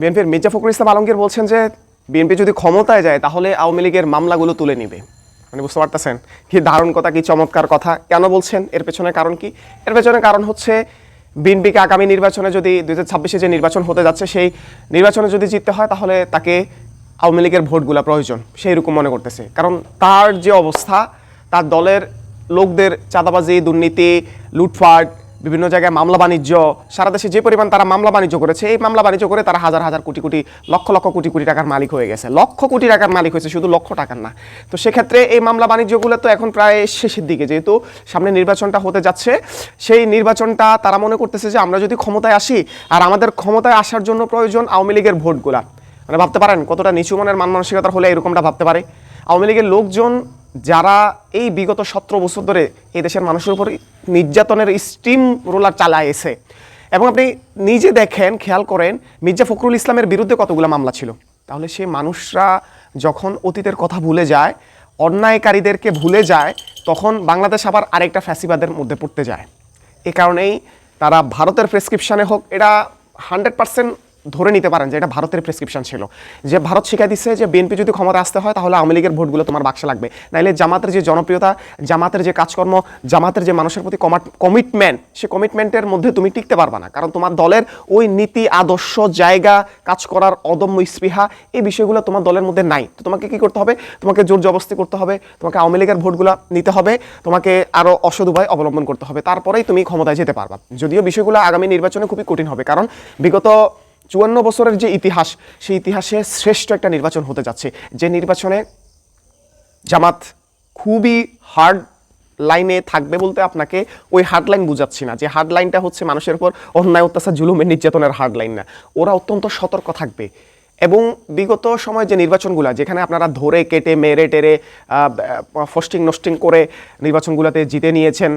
বিএনপির মির্জা ফখরুল ইসলাম আলমগীর বলছেন যে বিএনপি যদি ক্ষমতায় যায় তাহলে আওয়ামী লীগের মামলাগুলো তুলে নিবে। মানে বুঝতে পারতেছেন কি দারুণ কথা, কি চমৎকার কথা। কেন বলছেন? এর পেছনে কারণ কি? এর পেছনে কারণ হচ্ছে বিএনপিকে আগামী নির্বাচনে যদি 2026-এ যে নির্বাচন হতে যাচ্ছে সেই নির্বাচনে যদি জিততে হয় তাহলে তাকে আওয়ামী লীগের ভোটগুলো প্রয়োজন, সেই রকম মনে করতেছে। কারণ তার যে অবস্থা, তার দলের লোকদের চাঁদাবাজি, দুর্নীতি, লুটপাট, বিভিন্ন জায়গায় মামলা বাণিজ্য, সারা দেশে যে পরিমাণ তারা মামলা বাণিজ্য করেছে, এই মামলা বাণিজ্য করে তারা হাজার হাজার কোটি কোটি লক্ষ লক্ষ কোটি কোটি টাকার মালিক হয়ে গেছে। লক্ষ কোটি টাকার মালিক হয়েছে, শুধু লক্ষ টাকার না। তো সেক্ষেত্রে এই মামলা বাণিজ্যগুলো তো এখন প্রায় শেষের দিকে, যেহেতু সামনে নির্বাচনটা হতে যাচ্ছে। সেই নির্বাচনটা তারা মনে করতেছে যে আমরা যদি ক্ষমতায় আসি, আর আমাদের ক্ষমতায় আসার জন্য প্রয়োজন আওয়ামী লীগের ভোটগুলা। মানে ভাবতে পারেন কতটা নিচু মনের মান মানসিকতার হলে এরকমটা ভাবতে পারে। আওয়ামী লীগের লোকজন যারা এই বিগত 17 বছর ধরে এই দেশের মানুষের উপর নির্যাতনের স্টিম রোলার চালাইছে, এবং আপনি নিজে দেখেন, খেয়াল করেন মির্জা ফখরুল ইসলামের বিরুদ্ধে কতগুলো মামলা ছিল। তাহলে সেই মানুষরা যখন অতীতের কথা ভুলে যায়, অন্যায়কারীদেরকে ভুলে যায়, তখন বাংলাদেশ আবার আরেকটা ফ্যাসিবাদের মধ্যে পড়তে যায়। এ কারণেই তারা ভারতের প্রেসক্রিপশানে হোক, এটা 100% ধরে নিতে পারেন যে এটা ভারতের প্রেসক্রিপশন ছিল, যে ভারত শিখাই দিচ্ছে যে বিএনপি যদি ক্ষমতা আসতে হয় তাহলে আওয়ামী লীগের ভোটগুলো তোমার বাক্সে লাগবে, নাইলে জামাতের যে জনপ্রিয়তা, জামাতের যে কাজকর্ম, জামাতের যে মানুষের প্রতি কমিটমেন্ট, সে কমিটমেন্টের মধ্যে তুমি টিকতে পারবা না। কারণ তোমার দলের ওই নীতি, আদর্শ, জায়গা, কাজ করার অদম্য স্পৃহা, এই বিষয়গুলো তোমার দলের মধ্যে নাই। তো তোমাকে কি করতে হবে? তোমাকে জোর জবরদস্তি করতে হবে, তোমাকে আওয়ামী লীগের ভোটগুলো নিতে হবে, তোমাকে আরও অসৎ উপায় অবলম্বন করতে হবে, তারপরেই তুমি ক্ষমতায় যেতে পারবা। যদিও বিষয়গুলো আগামী নির্বাচনে খুবই কঠিন হবে, কারণ বিগত 54 বছরের যে ইতিহাস, সেই ইতিহাসে শ্রেষ্ঠ একটা নির্বাচন হতে যাচ্ছে, যে নির্বাচনে জামাত খুবই হার্ড লাইনে থাকবে। বলতে আপনাকে ওই হার্ড লাইন বুঝাচ্ছি না, যে হার্ড লাইনটা হচ্ছে মানুষের উপর অন্যায়, অত্যাচার, জুলুমের, নির্যাতনের হার্ড লাইন না। ওরা অত্যন্ত সতর্ক থাকবে। এবং বিগত সময় যে নির্বাচনগুলো, যেখানে আপনারা ধরে কেটে মেরে টেরে ফস্টিং নস্টিং করে নির্বাচনগুলোতে জিতে নিয়েছেন,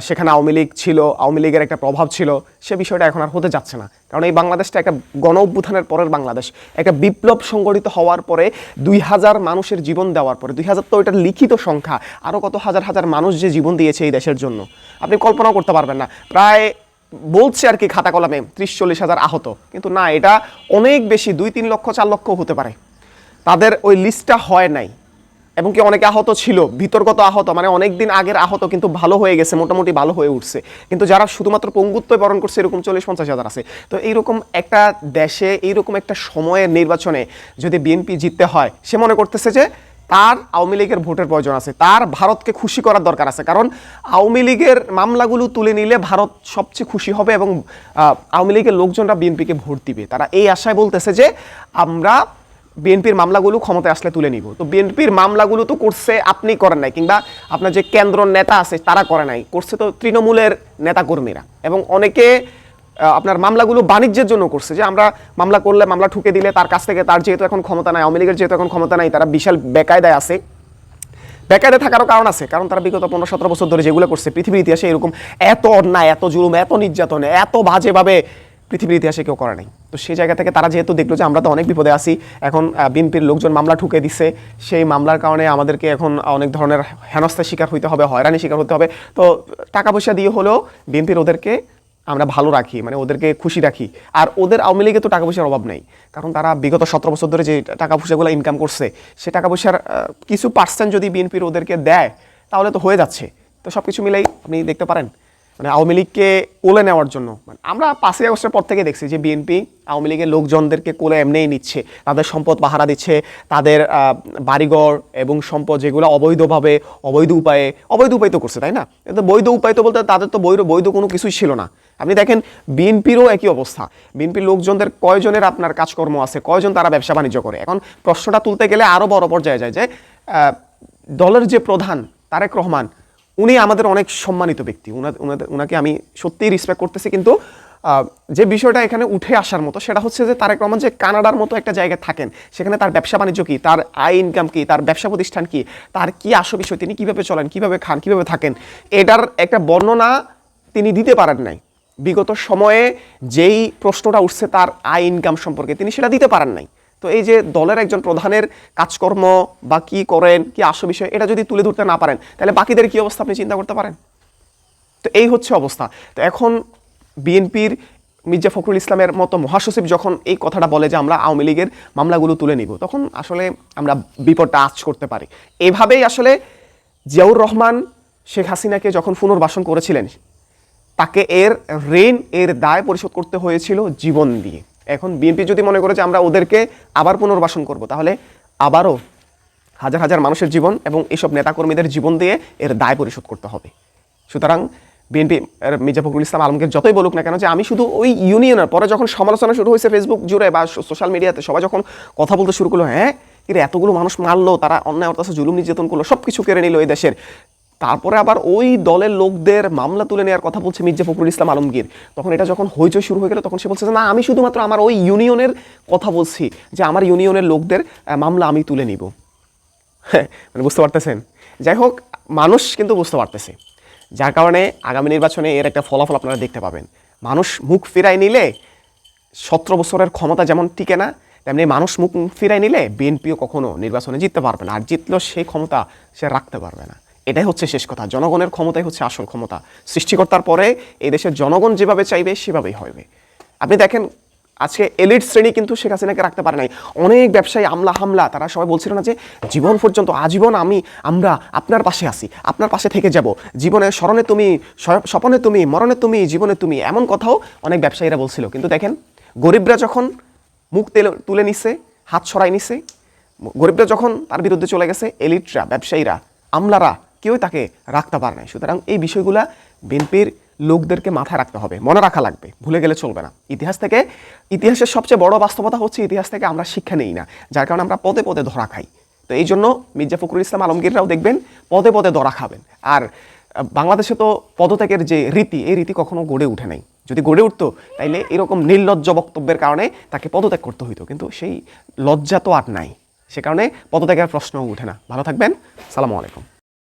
সেখানে আওয়ামী লীগ ছিল, আওয়ামী লীগের একটা প্রভাব ছিল, সে বিষয়টা এখন আর হতে যাচ্ছে না। কারণ এই বাংলাদেশটা একটা গণ অভ্যুত্থানের পরের বাংলাদেশ, একটা বিপ্লব সংগঠিত হওয়ার পরে 2000 মানুষের জীবন দেওয়ার পরে, 2000 তো এটার লিখিত সংখ্যা, আরও কত হাজার হাজার মানুষ যে জীবন দিয়েছে এই দেশের জন্য আপনি কল্পনাও করতে পারবেন না। প্রায় বলছে আর কি খাতা কলমে 30-40 হাজার আহত, কিন্তু না, এটা অনেক বেশি, 2-3 লক্ষ 4 লক্ষ হতে পারে। তাদের ওই লিস্টটা হয় নাই, এবং কি অনেকে আহত ছিল, ভিতরগত আহত, মানে অনেক দিন আগের আহত, কিন্তু ভালো হয়ে গেছে, মোটামুটি ভালো হয়ে উঠছে। কিন্তু যারা শুধুমাত্র পঙ্গুত্বই বরণ করছে এরকম 40-50 হাজার আছে। তো এইরকম একটা দেশে, এইরকম একটা সময়ের নির্বাচনে যদি বিএনপি জিততে হয়, সে মনে করতেছে যে তার আওয়ামী লীগের ভোটের প্রয়োজন আছে, তার ভারতকে খুশি করার দরকার আছে। কারণ আওয়ামী লীগের মামলাগুলো তুলে নিলে ভারত সবচেয়ে খুশি হবে, এবং আওয়ামী লীগের লোকজনরা বিএনপিকে ভোট দিবে। তারা এই আশায় বলতেছে যে আমরা বিএনপির মামলাগুলো ক্ষমতায় আসলে তুলে নিব। তো বিএনপির মামলাগুলো তো করছে, আপনি করেন নাই, কিংবা আপনার যে কেন্দ্র নেতা আছে তারা করে নাই, করছে তো তৃণমূলের নেতাকর্মীরা। এবং অনেকে আপনার মামলাগুলো বাণিজ্যের জন্য করছে, যে আমরা মামলা করলে, মামলা ঠুকে দিলে তার কাছ থেকে, তার যেহেতু এখন ক্ষমতা নাই, আওয়ামী লীগের যেহেতু এখন ক্ষমতা নাই, তারা বিশাল বেকায়দায় আছে। বেকায়দায় থাকারও কারণ আছে, কারণ তারা বিগত 15-17 বছর ধরে যেগুলো করছে, পৃথিবীর ইতিহাসে এরকম এত অন্যায়, এত জুলুম, এত নির্যাতনে, এত বাজেভাবে পৃথিবীর ইতিহাসে কেউ করে নাই। তো সেই জায়গা থেকে তারা যেহেতু দেখলো যে আমরা তো অনেক বিপদে আছি, এখন বিএনপির লোকজন মামলা ঠুকে দিচ্ছে, সেই মামলার কারণে আমাদেরকে এখন অনেক ধরনের হেনস্থার শিকার হইতে হবে, হয়রানির শিকার হতে হবে। তো টাকা পয়সা দিয়ে হলেও বিএনপির ওদেরকে আমরা ভালো রাখি, মানে ওদেরকে খুশি রাখি। আর ওদের আওয়ামী লীগে তো টাকা পয়সার অভাব নেই, কারণ তারা বিগত 17 বছর ধরে যে টাকা পয়সাগুলো ইনকাম করছে, সে টাকা পয়সার কিছু পার্সেন্ট যদি বিএনপির ওদেরকে দেয় তাহলে তো হয়ে যাচ্ছে। তো সব কিছু মিলেই আপনি দেখতে পারেন, মানে আওয়ামী লীগকে কোলে নেওয়ার জন্য, মানে আমরা 5ই আগস্টের পর থেকে দেখছি যে বিএনপি আওয়ামী লীগের লোকজনদেরকে কোলে এমনিই নিচ্ছে, তাদের সম্পদ পাহারা দিচ্ছে, তাদের বাড়িঘর এবং সম্পদ যেগুলো অবৈধভাবে, অবৈধ উপায় তো করছে, তাই না? কিন্তু বৈধ উপায় তো বলতে তাদের তো বৈধ কোনো কিছুই ছিল না। আপনি দেখেন বিএনপিরও একই অবস্থা, বিএনপির লোকজনদের কয়জনের আপনার কাজকর্ম আছে, কয়জন তারা ব্যবসা বাণিজ্য করে। এখন প্রশ্নটা তুলতে গেলে আরও বড় পর্যায়ে যায় যে দলের যে প্রধান তারেক রহমান, উনি আমাদের অনেক সম্মানিত ব্যক্তি, উনাকে আমি সত্যিই রেসপেক্ট করতেছি। কিন্তু যে বিষয়টা এখানে উঠে আসার মতো সেটা হচ্ছে যে তারেক রহমান যে কানাডার মতো একটা জায়গায় থাকেন, সেখানে তার ব্যবসা বাণিজ্য কী, তার আয় ইনকাম কী, তার ব্যবসা প্রতিষ্ঠান কী, তার কী আসল বিষয়, তিনি কীভাবে চলেন, কীভাবে খান, কীভাবে থাকেন, এটার একটা বর্ণনা তিনি দিতে পারেন নাই। বিগত সময়ে যেই প্রশ্নটা উঠছে তার আয় ইনকাম সম্পর্কে, তিনি সেটা দিতে পারেন নাই। তো এই যে দলের একজন প্রধানের কাজকর্ম বা কী করেন, কি আসল বিষয়, এটা যদি তুলে ধরতে না পারেন, তাহলে বাকিদের কী অবস্থা আপনি চিন্তা করতে পারেন। তো এই হচ্ছে অবস্থা। তো এখন বিএনপির মির্জা ফখরুল ইসলামের মতো মহাসচিব যখন এই কথাটা বলে যে আমরা আওয়ামী লীগের মামলাগুলো তুলে নিব, তখন আসলে আমরা বিপদটা আঁচ করতে পারি। এভাবেই আসলে জিয়াউর রহমান শেখ হাসিনাকে যখন পুনর্বাসন করেছিলেন, তাকে এর ঋণ, এর দায় পরিশোধ করতে হয়েছিল জীবন দিয়ে। এখন বিএনপি যদি মনে করে যে আমরা ওদেরকে আবার পুনর্বাসন করব, তাহলে আবারও হাজার হাজার মানুষের জীবন এবং এইসব নেতাকর্মীদের জীবন দিয়ে এর দায় পরিশোধ করতে হবে। সুতরাং বিএনপি মির্জা ফখরুল ইসলাম আলমগীর যতই বলুক না কেন যে আমি শুধু ওই ইউনিয়নের, পরে যখন সমালোচনা শুরু হয়েছে ফেসবুক জুড়ে বা সোশ্যাল মিডিয়াতে, সবাই যখন কথা বলতে শুরু করলো, হ্যাঁ কিন্তু এতগুলো মানুষ মারলো, তারা অন্যায় অত্যাচার জুলুম নির্যাতন করলো, সব কিছু কেড়ে নিল এই দেশের, তারপরে আবার ওই দলের লোকদের মামলা তুলে নেওয়ার কথা বলছে মির্জা ফখরুল ইসলাম আলমগীর, তখন এটা যখন হইচই শুরু হয়ে গেল, তখন সে বলছে যে না, আমি শুধুমাত্র আমার ওই ইউনিয়নের কথা বলছি, যে আমার ইউনিয়নের লোকদের মামলা আমি তুলে নিব। হ্যাঁ, মানে বুঝতে পারতেছেন? যাই হোক, মানুষ কিন্তু বুঝতে পারতেছে, যার কারণে আগামী নির্বাচনে এর একটা ফলাফল আপনারা দেখতে পাবেন। মানুষ মুখ ফিরাই নিলে 17 বছরের ক্ষমতা যেমন টিকে না, তেমনি মানুষ মুখ ফিরাই নিলে বিএনপিও কখনো নির্বাচনে জিততে পারবে না, আর জিতলেও সেই ক্ষমতা সে রাখতে পারবে না। এটাই হচ্ছে শেষ কথা। জনগণের ক্ষমতাই হচ্ছে আসল ক্ষমতা। সৃষ্টিকর্তার পরে এই দেশের জনগণ যেভাবে চাইবে সেভাবেই হবে। আপনি দেখেন, আজকে এলিট শ্রেণী কিন্তু শেখ হাসিনাকে রাখতে পারে নাই। অনেক ব্যবসায়ী আমলা হামলা, তারা সবাই বলছিল না যে জীবন পর্যন্ত, আজীবন আমরা আপনার পাশে আছি, আপনার পাশে থেকে যাব, জীবনের স্মরণে তুমি, স্বপনে তুমি, মরণে তুমি, জীবনে তুমি, এমন কথাও অনেক ব্যবসায়ীরা বলছিল। কিন্তু দেখেন, গরিবরা যখন মুখ তুলে নিছে, হাত সরাই নিছে, গরিবরা যখন তার বিরুদ্ধে চলে গেছে, এলিটরা, ব্যবসায়ীরা, আমলারা কেউই তাকে রাখতে পারে নাই। সুতরাং এই বিষয়গুলা বিএনপির লোকদেরকে মাথায় রাখতে হবে, মনে রাখা লাগবে, ভুলে গেলে চলবে না। ইতিহাসের সবচেয়ে বড় বাস্তবতা হচ্ছে ইতিহাস থেকে আমরা শিক্ষা নেই না, যার কারণে আমরা পদে পদে ধরা খাই। তো এই জন্য মির্জা ফখরুল ইসলাম আলমগীররাও দেখবেন পদে পদে ধরা খাবেন। আর বাংলাদেশে তো পদত্যাগের যে রীতি, এই রীতি কখনো গড়ে উঠে নাই। যদি গড়ে উঠতো, তাইলে এরকম নির্লজ্জ বক্তব্যের কারণে তাকে পদত্যাগ করতে হইতো, কিন্তু সেই লজ্জা তো আর নাই, সে কারণে পদত্যাগের প্রশ্নও উঠে না। ভালো থাকবেন, সালামু আলাইকুম।